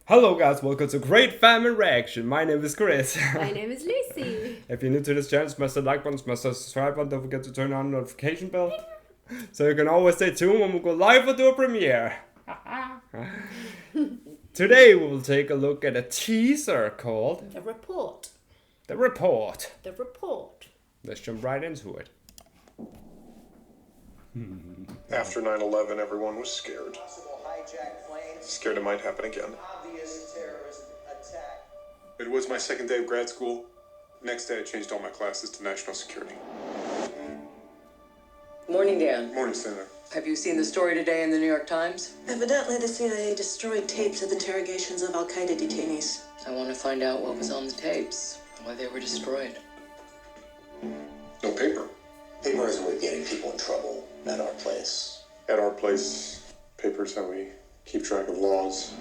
Hello guys, welcome to Great Family Reaction. My name is Chris. My name is Lucy. If you're new to this channel, smash the like button, smash the subscribe button, don't forget to turn on the notification bell. So you can always stay tuned when we go live or do a premiere. Today we will take a look at a teaser called The Report. The Report. The Report. Let's jump right into it. After 9/11, everyone was scared. Scared it might happen again. It was my second day of grad school. Next day, I changed all my classes to national security. Morning, Dan. Morning, Senator. Have you seen the story today in the New York Times? Evidently, the CIA destroyed tapes of interrogations of Al-Qaeda detainees. I want to find out what was on the tapes, why they were destroyed. No paper. Paper is a way of getting people in trouble at our place. At our place, paper's how we keep track of laws.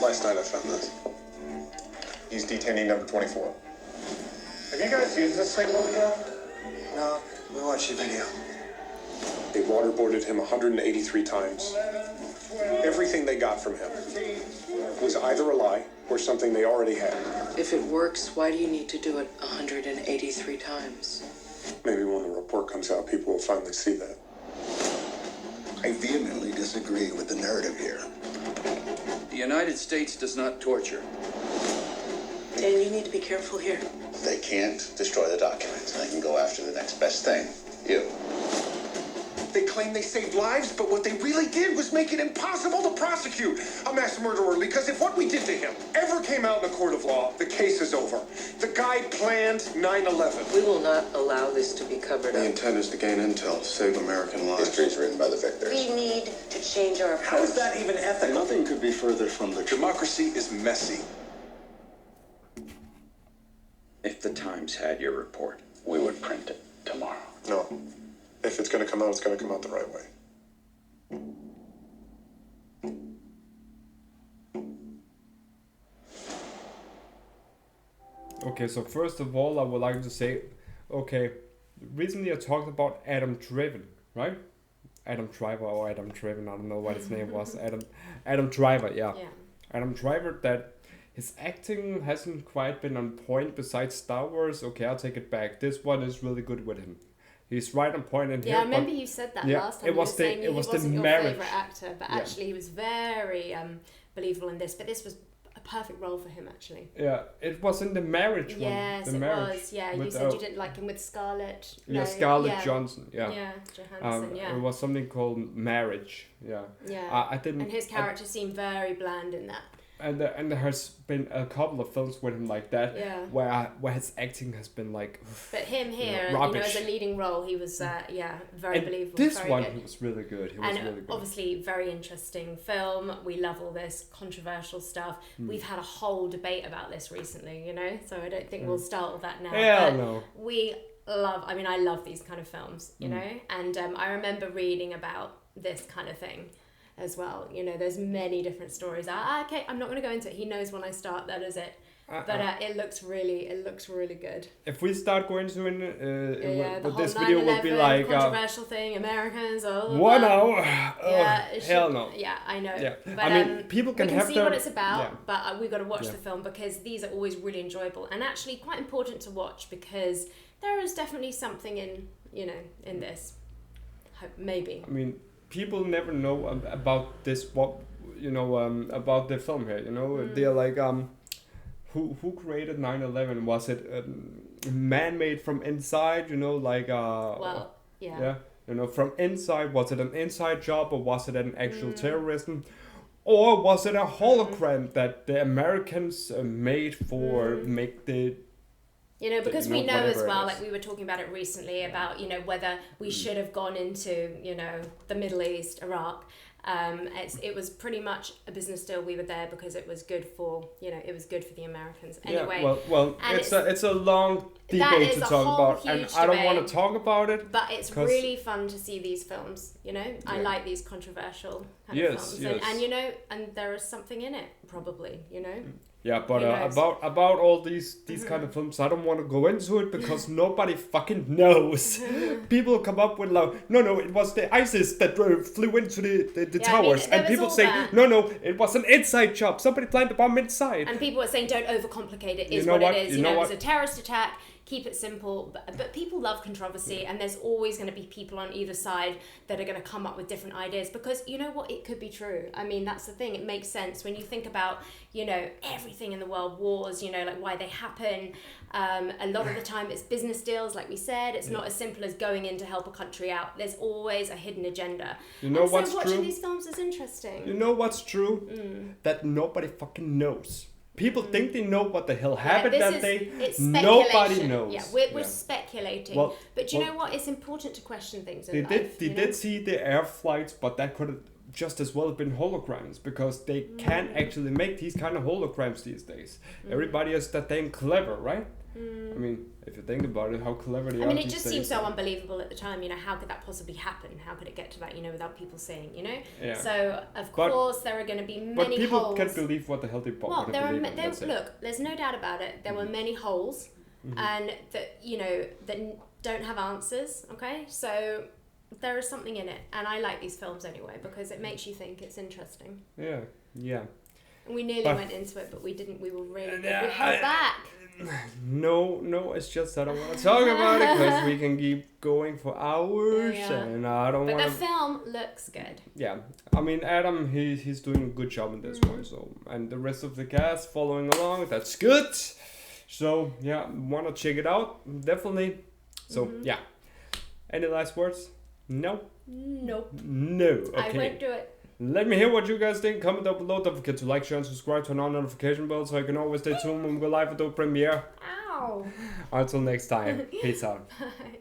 Last night I found this. He's detainee number 24. Have you guys used this thing before? No, we watched your video. They waterboarded him 183 times. Everything they got from him was either a lie or something they already had. If it works, why do you need to do it 183 times? Maybe when the report comes out, people will finally see that. I vehemently disagree with the narrative here. The United States does not torture. Dan, you need to be careful here. They can't destroy the documents. They can go after the next best thing. You. They claim they saved lives, but what they really did was make it impossible to prosecute a mass murderer, because if what we did to him ever came out in a court of law, the case is over. The guy planned 9/11. We will not allow this to be covered The up. intent is to gain intel to save American lives. History is written by the victors. We need to change our approach. How is that even ethical? Nothing could be further from the truth. Democracy is messy. If the Times had your report, we would print it tomorrow. No. If it's going to come out, it's going to come out the right way. Okay, so first of all, I would like to say, okay, recently I talked about Adam Driven, right? Adam Driver or Adam Driven, I don't know what his name was. Adam Driver, yeah. Adam Driver, that his acting hasn't quite been on point besides Star Wars. Okay, I'll take it back. This one is really good with him. He's right on point in here. Yeah, I remember you said that last time. It was it was the your marriage. favourite actor, but actually he was very believable in this. But this was a perfect role for him, actually. Yeah, it was in the marriage one. Yes, the it marriage was. Yeah, you with, said you didn't like him with Scarlett. Yeah, No, Scarlett Johansson. Yeah. Yeah, Johansson. Yeah. It was something called Marriage. Yeah. Yeah. I didn't. And his character seemed very bland in that. And there has been a couple of films with him like that, Yeah. where his acting has been like. But him here, rubbish. as a leading role, he was very And believable. this very one good. he was really good. He was And really good. obviously, very interesting film. We love all this controversial stuff. We've had a whole debate about this recently, so I don't think we'll start with that now. Hell but no. I love these kind of films, and I remember reading about this kind of thing as well. There's many different stories. Okay, I'm not going to go into it. He knows when I start, that is it. But it looks really good. If we start going to The whole this video will be 9/11 like controversial thing. Americans, 1 hour. Yeah, it hell should- no. Yeah, I know. Yeah. But, I mean, people can we can have see their- what it's about, yeah. but we've got to watch the film, because these are always really enjoyable and actually quite important to watch, because there is definitely something in this. Maybe. I mean, people never know about this. About the film here. They're like Who created 9/11? Was it man-made from inside? Well, yeah. Yeah. From inside, was it an inside job, or was it an actual terrorism? Or was it a hologram that the Americans made for make the... Because we know as whatever it well, is. like we were talking about it recently, about, whether we should have gone into, the Middle East, Iraq. It was pretty much a business deal. We were there because it was good for, it was good for the Americans. Anyway. Yeah, well, and it's a long debate to is a talk whole about, and huge I don't want debate. to talk about it. But it's 'cause- really fun to see these films, you know? I Yeah. like these controversial kind Yes, of films. yes. And, you know, and there is something in it, probably, you know? Yeah, but Who knows? about all these kind of films, I don't want to go into it because nobody fucking knows. People come up with like, no, it was the ISIS that flew into the Yeah, I mean, towers, there and was people all say, that. no, it was an inside job. Somebody planted the bomb inside. And people are saying, don't overcomplicate it, You is know what what? it is. You You know know, what? it's a terrorist attack, keep it simple. But people love controversy, and there's always going to be people on either side that are going to come up with different ideas because, you know what, it could be true. I mean, that's the thing. It makes sense when you think about, you know, everything in the world, wars, you know, like why they happen. A lot of the time it's business deals, like we said. It's not as simple as going in to help a country out. There's always a hidden agenda. You know and what's so watching true? these films is interesting. You know what's true? That nobody fucking knows. People think they know what the hell happened that day. It's Nobody speculation. knows. Yeah, we're Yeah. speculating. Well- but you well- know what? It's important to question things They in life. did you know? see the air flights, but that could have just as well have been holograms because they can actually make these kind of holograms these days. Everybody is that damn clever, right? I mean, if you think about it, how clever they are. I mean, it these just days. seemed so unbelievable at the time. You know, how could that possibly happen? How could it get to that? You know, without people saying, you know. Yeah. So of But- course there are going to be But many people holes. can't believe what the hell they Well, want to there are. believe in, that's it. Look, there's no doubt about it. There were many holes, and that you know that don't have answers. Okay, so there is something in it, and I like these films anyway because it makes you think. It's interesting. Yeah. And we nearly But- went into it, but we didn't. We were really we Yeah, held back. No, it's just I don't want to talk about it because we can keep going for hours, Yeah. and I don't But want the to. film looks good. Yeah, I mean Adam, he's doing a good job in this one. So, and the rest of the cast following along, that's good. So yeah, want to check it out definitely. So yeah, any last words? No. Nope. No. I Okay. won't do it. Let me hear what you guys think. Comment down below. Don't forget to like, share, and subscribe. Turn on notification bell so I can always stay tuned when we go live at the premiere. Ow. Until next time. Peace out. Bye.